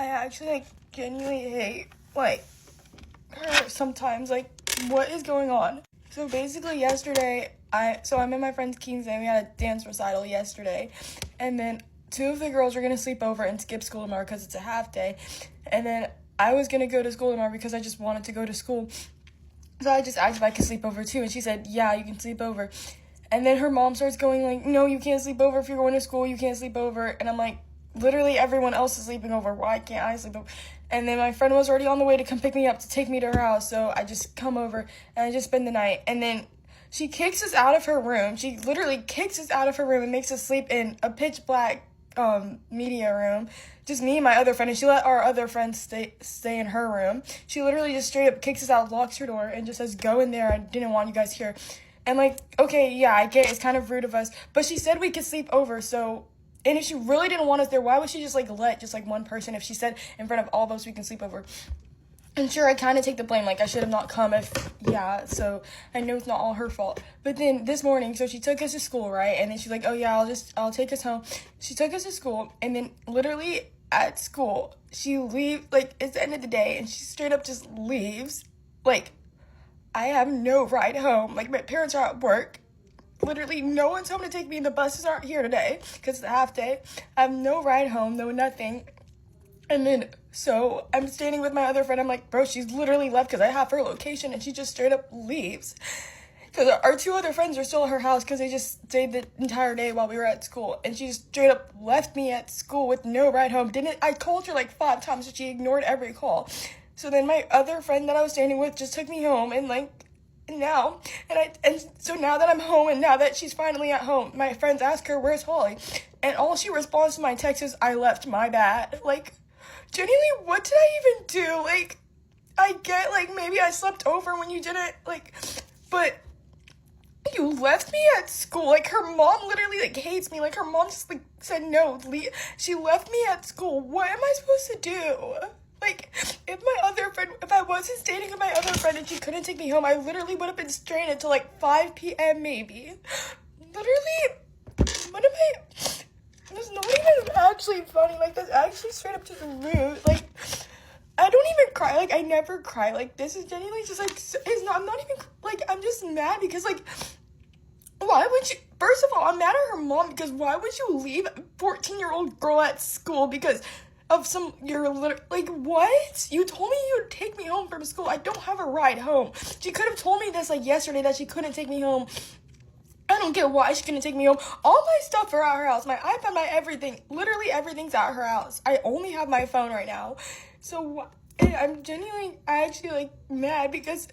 I actually, like, genuinely hate, like, her sometimes. Like, what is going on? So basically yesterday, I'm in my friend's Keen's and we had a dance recital yesterday. And then 2 of the girls were going to sleep over and skip school tomorrow because it's a half day. And then I was going to go to school tomorrow because I just wanted to go to school. So I just asked if I could sleep over too. And she said, yeah, you can sleep over. And then her mom starts going like, no, you can't sleep over if you're going to school. You can't sleep over. And I'm like, literally everyone else is sleeping over. Why can't I sleep over? And then my friend was already on the way to come pick me up to take me to her house. So I just come over and I just spend the night. And then she kicks us out of her room. She literally kicks us out of her room and makes us sleep in a pitch black media room. Just me and my other friend. And she let our other friend stay in her room. She literally just straight up kicks us out, locks her door, and just says, go in there. I didn't want you guys here. And like, okay, yeah, I get it. It's kind of rude of us. But she said we could sleep over, so... And if she really didn't want us there, why would she just, like, let just, like, one person, if she said in front of all of us we can sleep over? And sure, I kind of take the blame. Like, I should have not come so I know it's not all her fault. But then this morning, so she took us to school, right? And then she's like, oh, yeah, I'll take us home. She took us to school, and then literally at school, she leaves, like, it's the end of the day, and she straight up just leaves. Like, I have no ride home. Like, my parents are at work. Literally, no one's home to take me. The buses aren't here today because it's a half day. I have no ride home, no nothing. And then, so I'm standing with my other friend. I'm like, bro, she's literally left because I have her location and she just straight up leaves. Because our 2 other friends are still at her house because they just stayed the entire day while we were at school. And she just straight up left me at school with no ride home. I called her like 5 times, but she ignored every call. So then my other friend that I was standing with just took me home and like, so now that I'm home and now that she's finally at home, my friends ask her, where's Holly? And all she responds to my text is, I left, my bad. Like, genuinely, what did I even do? Like, I get, like, maybe I slept over when you didn't, like, but you left me at school. Like, her mom literally, like, hates me. Like, her mom just, like, said no, leave. She left me at school. What am I supposed to do? Like, if I wasn't dating with my other friend and she couldn't take me home, I literally would have been stranded till like 5 p.m. maybe. Literally, what am I? That's not even actually funny. Like, that's actually straight up just rude. Like, I don't even cry. Like, I never cry. Like, this is genuinely just like, I'm not even, like, I'm just mad because, like, why would you, first of all, I'm mad at her mom because why would you leave a 14-year-old girl at school because of like, what? You told me you'd take me home from school. I don't have a ride home. She could have told me this, like, yesterday that she couldn't take me home. I don't get why she couldn't take me home. All my stuff are at her house. My iPad, my everything. Literally everything's at her house. I only have my phone right now. So, I'm genuinely, actually, like, mad because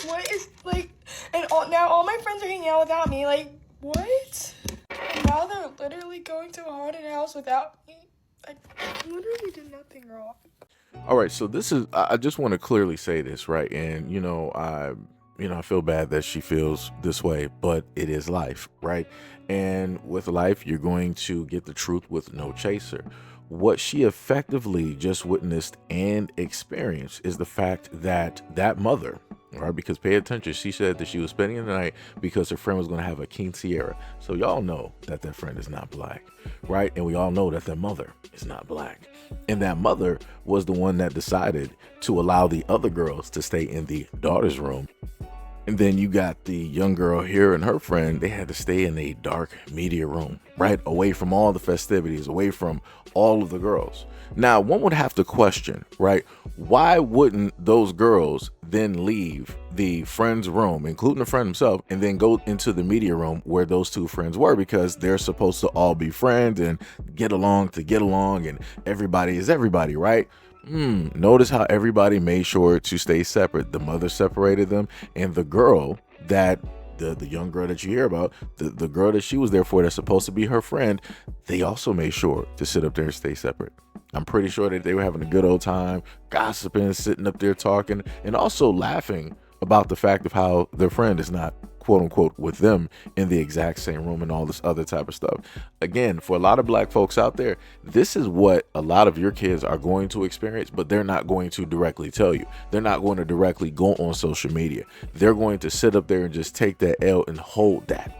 what is, like, now all my friends are hanging out without me. Like, what? And now they're literally going to a haunted house without me. I literally did nothing wrong. All right, so I just want to clearly say this, right? And I feel bad that she feels this way, but it is life, right? And with life, you're going to get the truth with no chaser. What she effectively just witnessed and experienced is the fact that mother, right? Because pay attention, she said that she was spending the night because her friend was going to have a quinceañera. So y'all know that friend is not black, right? And we all know that their mother is not black. And that mother was the one that decided to allow the other girls to stay in the daughter's room. And then you got the young girl here and her friend, they had to stay in a dark media room, right? Away from all the festivities, away from all of the girls. Now, one would have to question, right? Why wouldn't those girls then leave the friend's room, including the friend himself, and then go into the media room where those 2 friends were? Because they're supposed to all be friends and get along, and everybody is everybody, right? Notice how everybody made sure to stay separate. The mother separated them, and the girl that the young girl that you hear about, the girl that she was there for, that's supposed to be her friend, they also made sure to sit up there and stay separate. I'm pretty sure that they were having a good old time, gossiping, sitting up there talking, and also laughing about the fact of how their friend is not, quote unquote, with them in the exact same room and all this other type of stuff. Again, for a lot of black folks out there, this is what a lot of your kids are going to experience, but they're not going to directly tell you. They're not going to directly go on social media. They're going to sit up there and just take that L and hold that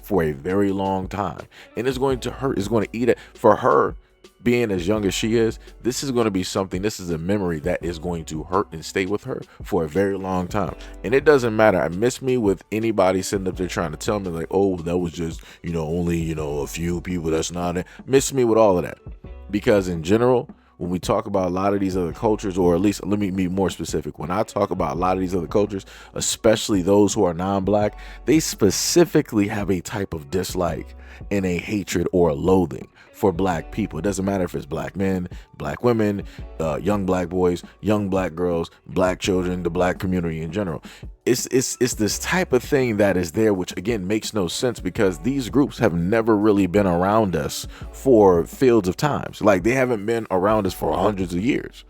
for a very long time. And it's going to hurt. It's going to eat it for her. being as young as she is, this is going to be something, this is a memory that is going to hurt and stay with her for a very long time. And it doesn't matter. I miss me with anybody sitting up there trying to tell me like, oh, that was just, only, a few people, that's not it. Miss me with all of that. Because in general, when we talk about a lot of these other cultures, or at least let me be more specific, when I talk about a lot of these other cultures, especially those who are non-black, they specifically have a type of dislike and a hatred or a loathing for black people. It doesn't matter if it's black men, black women, young black boys, young black girls, black children, the black community in general. It's this type of thing that is there, which again makes no sense because these groups have never really been around us for fields of times. Like, they haven't been around us for hundreds of years,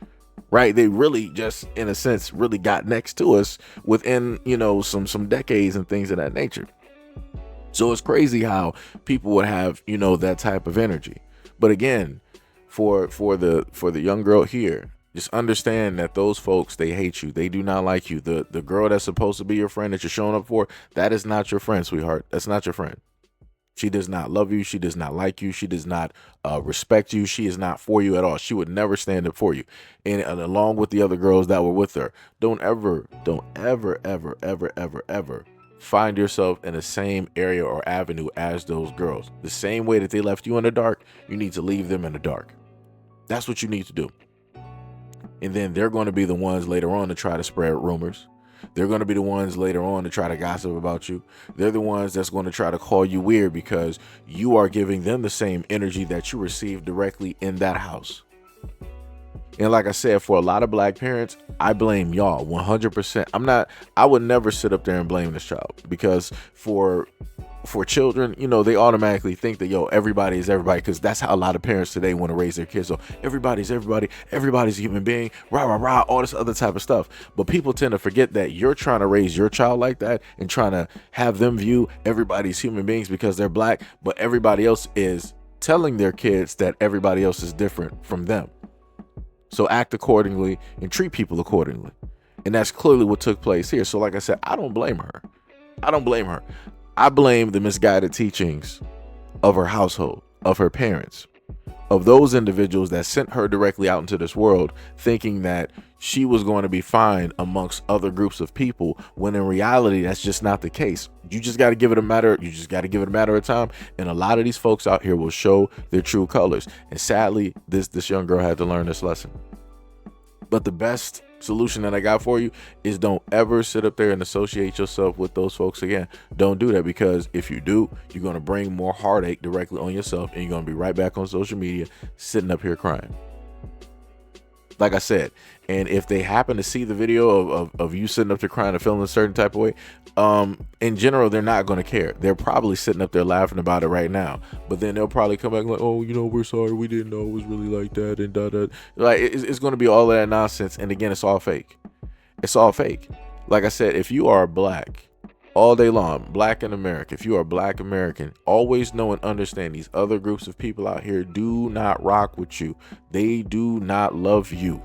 right? They really just, in a sense, really got next to us within, some decades and things of that nature. So it's crazy how people would have, that type of energy. But again, for the young girl here, just understand that those folks, they hate you. They do not like you. The girl that's supposed to be your friend that you're showing up for, that is not your friend, sweetheart. That's not your friend. She does not love you. She does not like you. She does not respect you. She is not for you at all. She would never stand up for you. And along with the other girls that were with her, don't ever, ever find yourself in the same area or avenue as those girls. The same way that they left you in the dark, you need to leave them in the dark. That's what you need to do. And then they're going to be the ones later on to try to spread rumors. They're going to be the ones later on to try to gossip about you. They're the ones that's going to try to call you weird because you are giving them the same energy that you received directly in that house. And like I said, for a lot of black parents, I blame y'all 100%. I would never sit up there and blame this child, because for children, they automatically think that, everybody is everybody, because that's how a lot of parents today want to raise their kids. So everybody's everybody, everybody's a human being, rah, all this other type of stuff. But people tend to forget that you're trying to raise your child like that and trying to have them view everybody's human beings because they're black, but everybody else is telling their kids that everybody else is different from them. So act accordingly and treat people accordingly. And that's clearly what took place here. So like I said, I don't blame her. I blame the misguided teachings of her household, of her parents, of those individuals that sent her directly out into this world thinking that she was going to be fine amongst other groups of people, when in reality, that's just not the case. You just got to give it a matter of time. And a lot of these folks out here will show their true colors. And sadly, this young girl had to learn this lesson. But the best solution that I got for you is don't ever sit up there and associate yourself with those folks again. Don't do that, because if you do, you're going to bring more heartache directly on yourself, and you're going to be right back on social media sitting up here crying. Like I said, and if they happen to see the video of you sitting up there crying and feeling a certain type of way, in general, they're not going to care. They're probably sitting up there laughing about it right now, but then they'll probably come back like, oh, we're sorry, we didn't know it was really like that, and da. Like, it's going to be all of that nonsense. And again, it's all fake. Like I said, if you are black all day long, black in America, if you are black American, always know and understand these other groups of people out here do not rock with you. They do not love you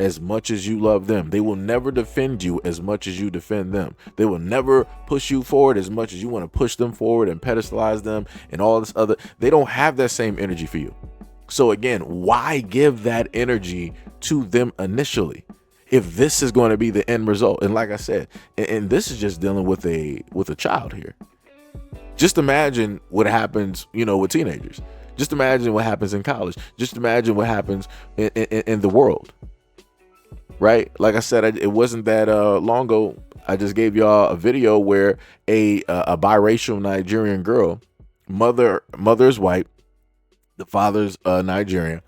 as much as you love them. They will never defend you as much as you defend them. They will never push you forward as much as you want to push them forward and pedestalize them and all this other. They don't have that same energy for you. So again, why give that energy to them initially if this is going to be the end result? And like I said, and this is just dealing with a child here. Just imagine what happens, with teenagers. Just imagine what happens in college. Just imagine what happens in the world. Right? Like I said, it wasn't that long ago. I just gave y'all a video where a biracial Nigerian girl, mother is white, the father's Nigerian.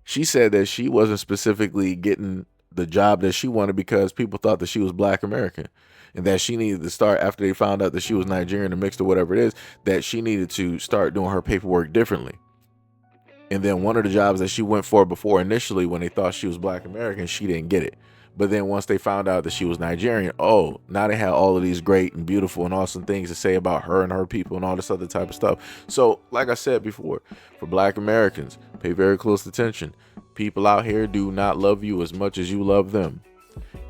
She said that she wasn't specifically getting the job that she wanted because people thought that she was black American, and that she needed to start, after they found out that she was Nigerian or mixed or whatever it is, that she needed to start doing her paperwork differently. And then one of the jobs that she went for before initially, when they thought she was black American, she didn't get it. But then once they found out that she was Nigerian, now they had all of these great and beautiful and awesome things to say about her and her people and all this other type of stuff. So like I said before, for black Americans, pay very close attention. People out here do not love you as much as you love them.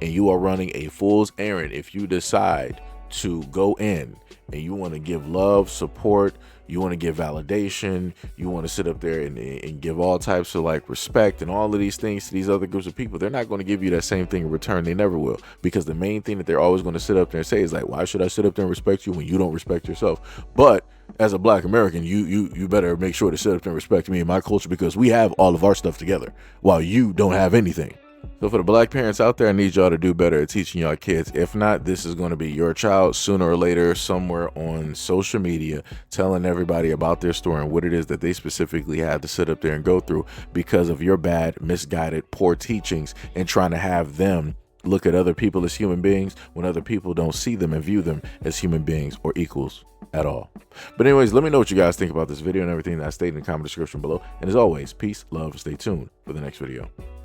And you are running a fool's errand if you decide to go in and you want to give love, support, you want to give validation, you want to sit up there and give all types of like respect and all of these things to these other groups of people, they're not going to give you that same thing in return. They never will, because the main thing that they're always going to sit up there and say is like, why should I sit up there and respect you when you don't respect yourself? But as a Black American, you better make sure to sit up there and respect me and my culture, because we have all of our stuff together while you don't have anything. So for the Black parents out there, I need y'all to do better at teaching y'all kids. If not, this is going to be your child sooner or later somewhere on social media telling everybody about their story and what it is that they specifically had to sit up there and go through because of your bad, misguided, poor teachings, and trying to have them look at other people as human beings when other people don't see them and view them as human beings or equals at all. But anyways, let me know what you guys think about this video and everything that I stated in the comment description below. And as always, peace, love, stay tuned for the next video.